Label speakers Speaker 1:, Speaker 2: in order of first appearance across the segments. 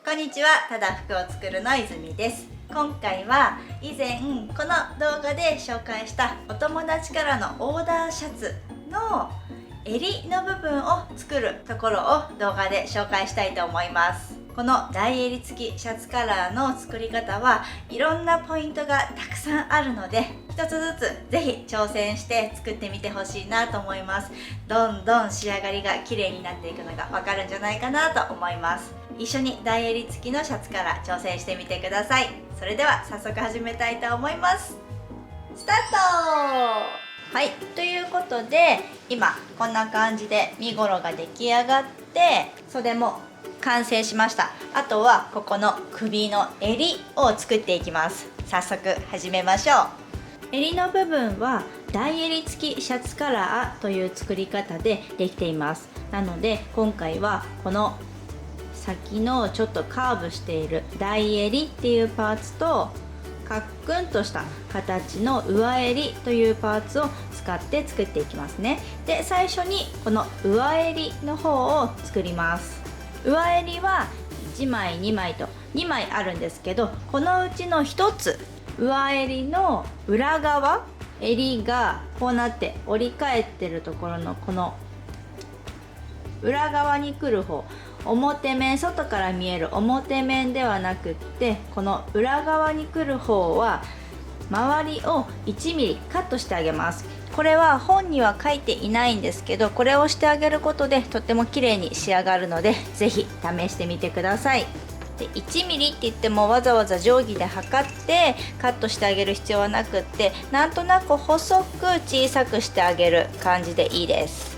Speaker 1: こんにちは、ただ服を作るの泉です。今回は以前この動画で紹介したお友達からのオーダーシャツの襟の部分を作るところを動画で紹介したいと思います。この大襟付きシャツカラーの作り方はいろんなポイントがたくさんあるので、一つずつぜひ挑戦して作ってみてほしいなと思います。どんどん仕上がりが綺麗になっていくのがわかるんじゃないかなと思います。一緒に大襟付きのシャツから挑戦してみてください。それでは早速始めたいと思います。スタート。はい、ということで今こんな感じで身ごろが出来上がって袖も完成しました。あとはここの首の襟を作っていきます。早速始めましょう。襟の部分は大襟付きシャツカラーという作り方でできています。なので今回はこの先のちょっとカーブしている大襟っていうパーツとカックンとした形の上襟というパーツを使って作っていきますね。で、最初にこの上襟の方を作ります。上襟は1枚2枚と2枚あるんですけど、このうちの1つ上襟の裏側、襟がこうなって折り返ってるところのこの裏側に来る方、表面、外から見える表面ではなくって、この裏側に来る方は周りを1ミリカットしてあげます。これは本には書いていないんですけど、これをしてあげることでとっても綺麗に仕上がるので、ぜひ試してみてください。で、1ミリって言ってもわざわざ定規で測ってカットしてあげる必要はなくって、なんとなく細く小さくしてあげる感じでいいです。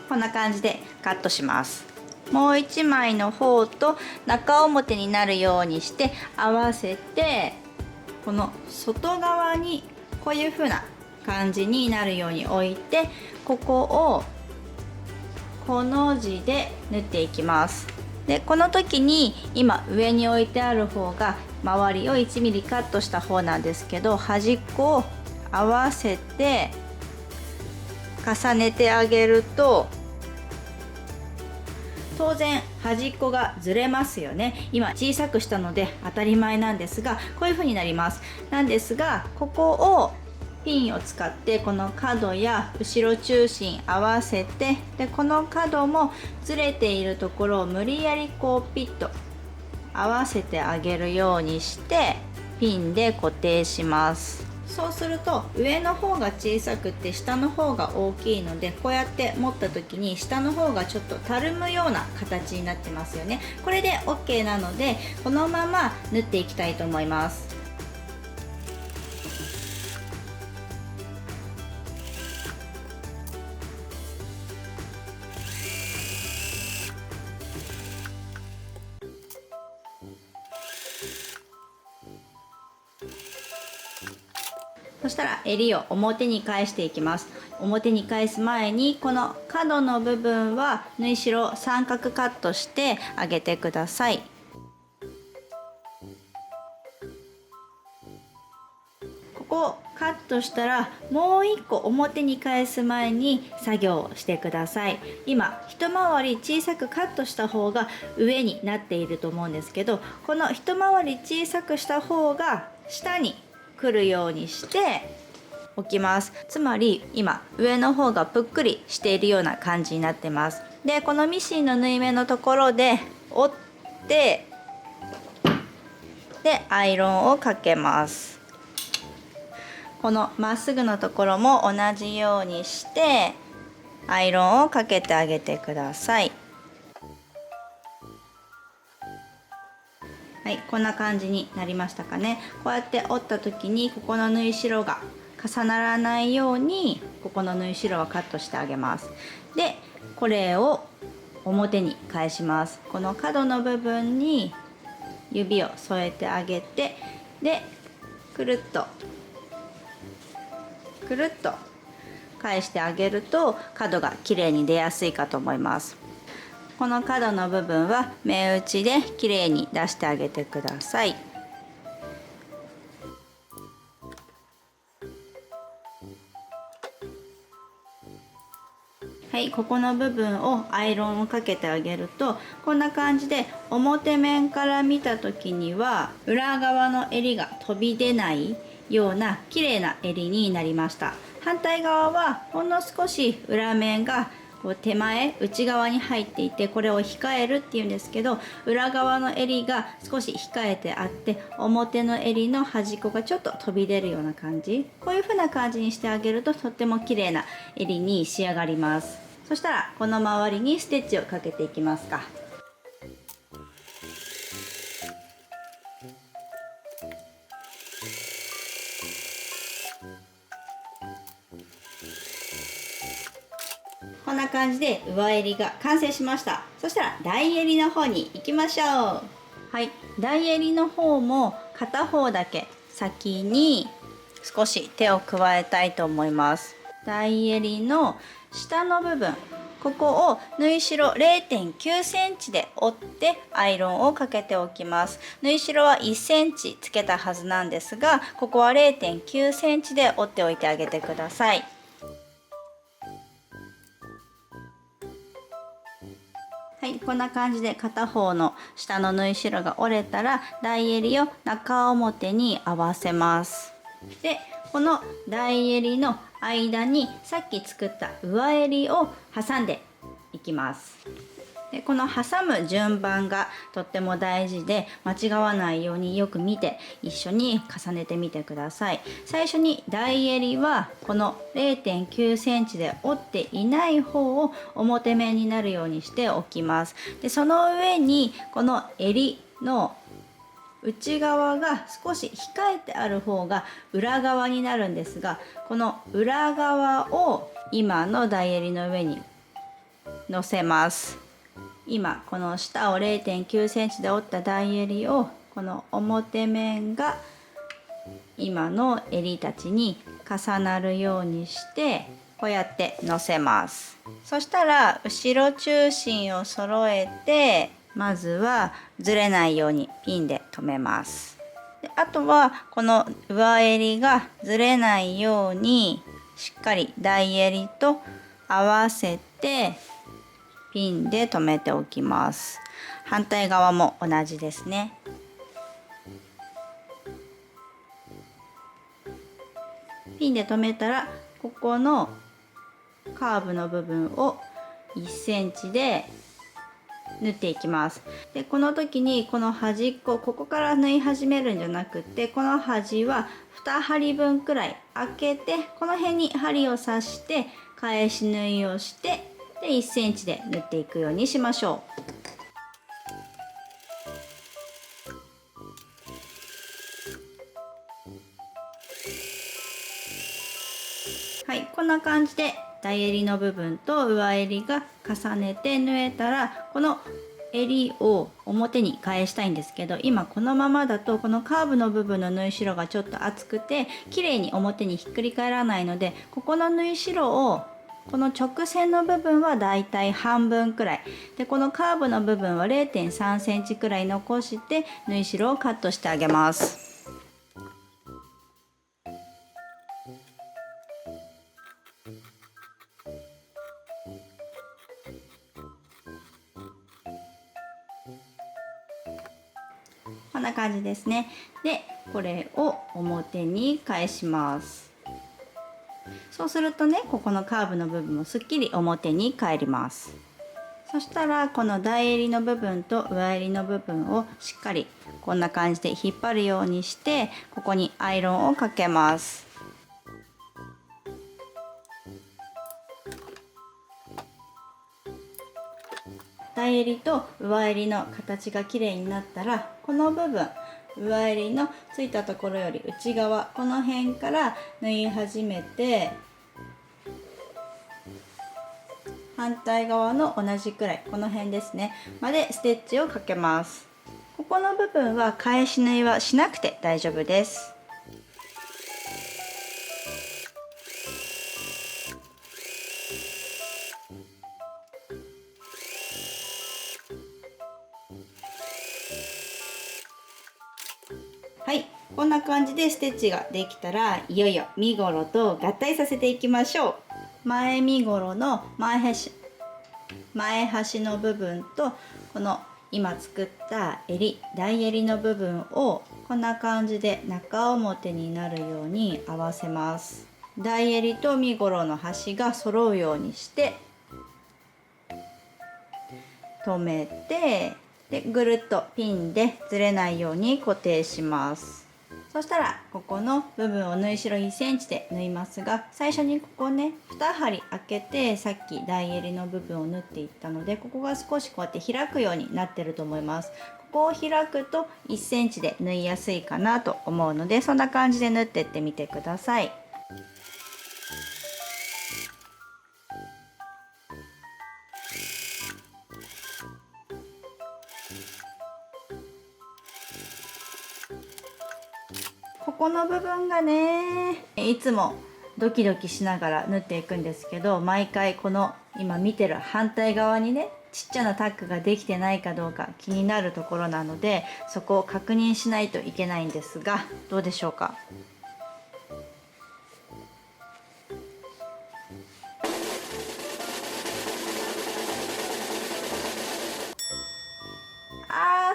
Speaker 1: こんな感じでカットします。もう1枚の方と中表になるようにして合わせて、この外側にこういう風な感じになるように置いて、ここをこの字で縫っていきます。で、この時に今上に置いてある方が周りを1ミリカットした方なんですけど、端っこを合わせて重ねてあげると、当然端っこがずれますよね。今小さくしたので当たり前なんですが、こういう風になります。なんですが、ここをピンを使ってこの角や後ろ中心合わせて、でこの角もずれているところを無理やりこうピッと合わせてあげるようにしてピンで固定します。そうすると上の方が小さくて下の方が大きいので、こうやって持った時に下の方がちょっとたるむような形になってますよね。これで OK なので、このまま縫っていきたいと思います。そしたら襟を表に返していきます。表に返す前にこの角の部分は縫い代三角カットしてあげてください。ここをカットしたらもう一個表に返す前に作業をしてください。今一回り小さくカットした方が上になっていると思うんですけど、この一回り小さくした方が下に来るようにしておきます。つまり今上の方がぷっくりしているような感じになってます。で、このミシンの縫い目のところで折って、でアイロンをかけます。このまっすぐのところも同じようにしてアイロンをかけてあげてください。はい、こんな感じになりましたかね。こうやって折った時にここの縫い代が重ならないように、ここの縫い代はカットしてあげます。で、これを表に返します。この角の部分に指を添えてあげて、でくるっとくるっと返してあげると角がきれいに出やすいかと思います。この角の部分は目打ちできれいに出してあげてください。はい、ここの部分をアイロンをかけてあげるとこんな感じで表面から見た時には裏側の襟が飛び出ないような綺麗な襟になりました。反対側はほんの少し裏面がこう手前内側に入っていて、これを控えるっていうんですけど、裏側の襟が少し控えてあって表の襟の端っこがちょっと飛び出るような感じ、こういう風な感じにしてあげるととっても綺麗な襟に仕上がります。そしたらこの周りにステッチをかけていきますか。こんな感じで上襟が完成しました。そしたら大襟の方に行きましょう。はい、大襟の方も片方だけ先に少し手を加えたいと思います。大襟の下の部分、ここを縫い代 0.9 センチで折ってアイロンをかけておきます。縫い代は1センチつけたはずなんですが、ここは 0.9 センチで折っておいてあげてください。はい、こんな感じで片方の下の縫い代が折れたら大襟を中表に合わせます。で、この大襟の間にさっき作った上襟を挟んでいきます。で、この挟む順番がとっても大事で、間違わないようによく見て一緒に重ねてみてください。最初に大襟はこの 0.9 センチで折っていない方を表面になるようにしておきます。で、その上にこの襟の内側が少し控えてある方が裏側になるんですが、この裏側を今の大襟の上に乗せます。今この下を 0.9 センチで折った大襟をこの表面が今の襟たちに重なるようにしてこうやって乗せます。そしたら後ろ中心を揃えて、まずはずれないようにピンで留めます。で、あとはこの上襟がずれないようにしっかり大襟と合わせてピンで留めておきます。反対側も同じですね。ピンで留めたらここのカーブの部分を1センチで縫っていきます。で、この時にこの端っこ、ここから縫い始めるんじゃなくて、この端は2針分くらい開けて、この辺に針を刺して返し縫いをして、で1センチで縫っていくようにしましょう。はい、こんな感じで大襟の部分と上襟が重ねて縫えたら、この襟を表に返したいんですけど、今このままだとこのカーブの部分の縫い代がちょっと厚くて綺麗に表にひっくり返らないので、ここの縫い代をこの直線の部分はだいたい半分くらいで、このカーブの部分は 0.3 センチくらい残して縫い代をカットしてあげます。こんな感じですね。で、これを表に返します。そうするとね、ここのカーブの部分もすっきり表に返ります。そしたらこの大襟の部分と上襟の部分をしっかりこんな感じで引っ張るようにして、ここにアイロンをかけます。大襟と上襟の形がきれいになったら、この部分上襟のついたところより内側、この辺から縫い始めて、反対側の同じくらい、この辺ですねまでステッチをかけます。ここの部分は返し縫いはしなくて大丈夫です。はい、こんな感じでステッチができたら、いよいよ身ごろと合体させていきましょう。前身ごろの前端の部分とこの今作った襟、大襟の部分をこんな感じで中表になるように合わせます。大襟と身ごろの端が揃うようにして留めて、でぐるっとピンでずれないように固定します。そしたらここの部分を縫い代1センチで縫いますが、最初にここね2針開けてさっき大襟の部分を縫っていったので、ここが少しこうやって開くようになってると思います。ここを開くと1センチで縫いやすいかなと思うので、そんな感じで縫ってってみてください。ここの部分がね、いつもドキドキしながら縫っていくんですけど、毎回この今見てる反対側にねちっちゃなタックができてないかどうか気になるところなので、そこを確認しないといけないんですが、どうでしょうか。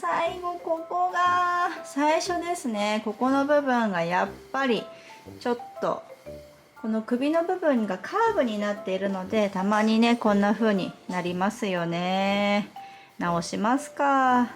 Speaker 1: 最後ここが最初ですね。ここの部分がやっぱりちょっとこの首の部分がカーブになっているので、たまにねこんな風になりますよね。直しますか。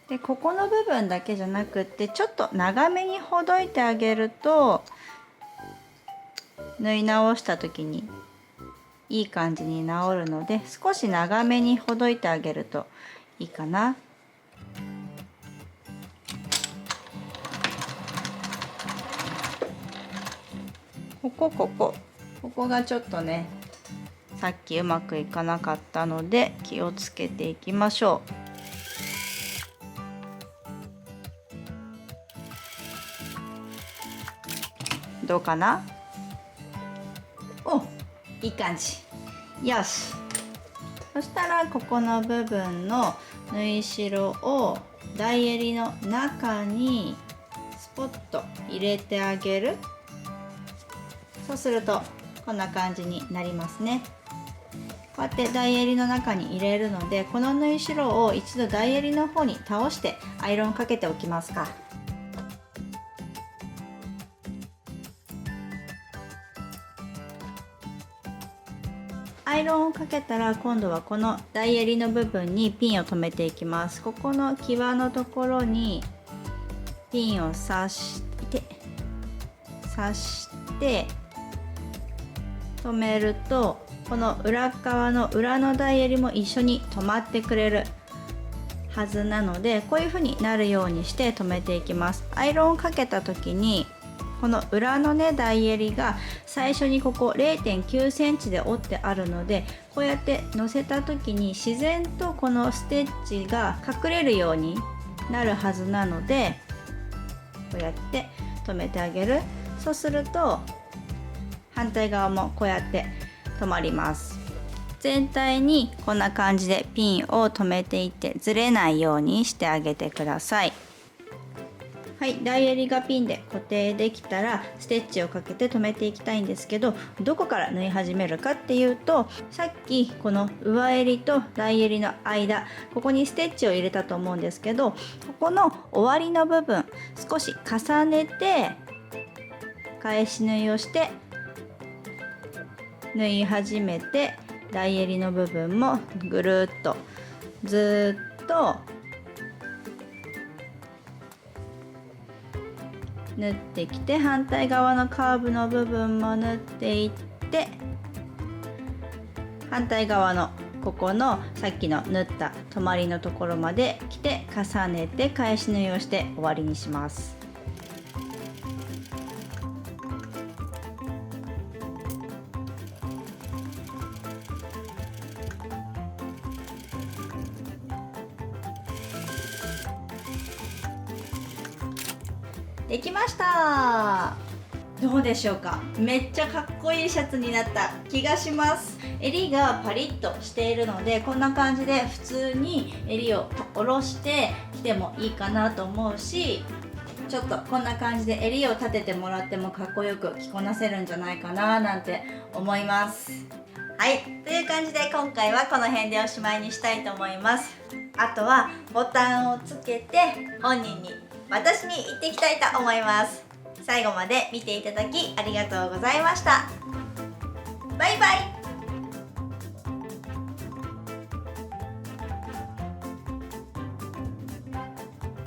Speaker 1: でここの部分だけじゃなくってちょっと長めにほどいてあげると、縫い直した時にいい感じに治るので、少し長めにほどいてあげるといいかな。ここがちょっとねさっきうまくいかなかったので気をつけていきましょう。どうかな。お、いい感じ。よし。そしたらここの部分の縫い代を大襟の中にスポッと入れてあげる。そうするとこんな感じになりますね。こうやって大襟の中に入れるので、この縫い代を一度大襟の方に倒してアイロンかけておきますか。アイロンをかけたら今度はこの大襟の部分にピンを留めていきます。ここの際のところにピンを刺して留めると、この裏側の裏の大襟も一緒に留まってくれるはずなので、こういう風になるようにして留めていきます。アイロンをかけた時にこの裏のね大襟が最初にここ 0.9 センチで折ってあるので、こうやって乗せた時に自然とこのステッチが隠れるようになるはずなので、こうやって留めてあげる。そうすると反対側もこうやって留まります。全体にこんな感じでピンを留めていってずれないようにしてあげてください。はい、大襟がピンで固定できたらステッチをかけて留めていきたいんですけど、どこから縫い始めるかっていうと、さっきこの上襟と大襟の間、ここにステッチを入れたと思うんですけど、ここの終わりの部分少し重ねて返し縫いをして縫い始めて、大襟の部分もぐるっとずっと縫ってきて、反対側のカーブの部分も縫っていって、反対側のここのさっきの縫った止まりのところまで来て重ねて返し縫いをして終わりにします。できました。どうでしょうか。めっちゃかっこいいシャツになった気がします。襟がパリッとしているので、こんな感じで普通に襟を下ろして着てもいいかなと思うし、ちょっとこんな感じで襟を立ててもらってもかっこよく着こなせるんじゃないかななんて思います。はい、という感じで今回はこの辺でおしまいにしたいと思います。あとはボタンをつけて本人に私に言っていきたいと思います。最後まで見ていただきありがとうございました。バイバイ。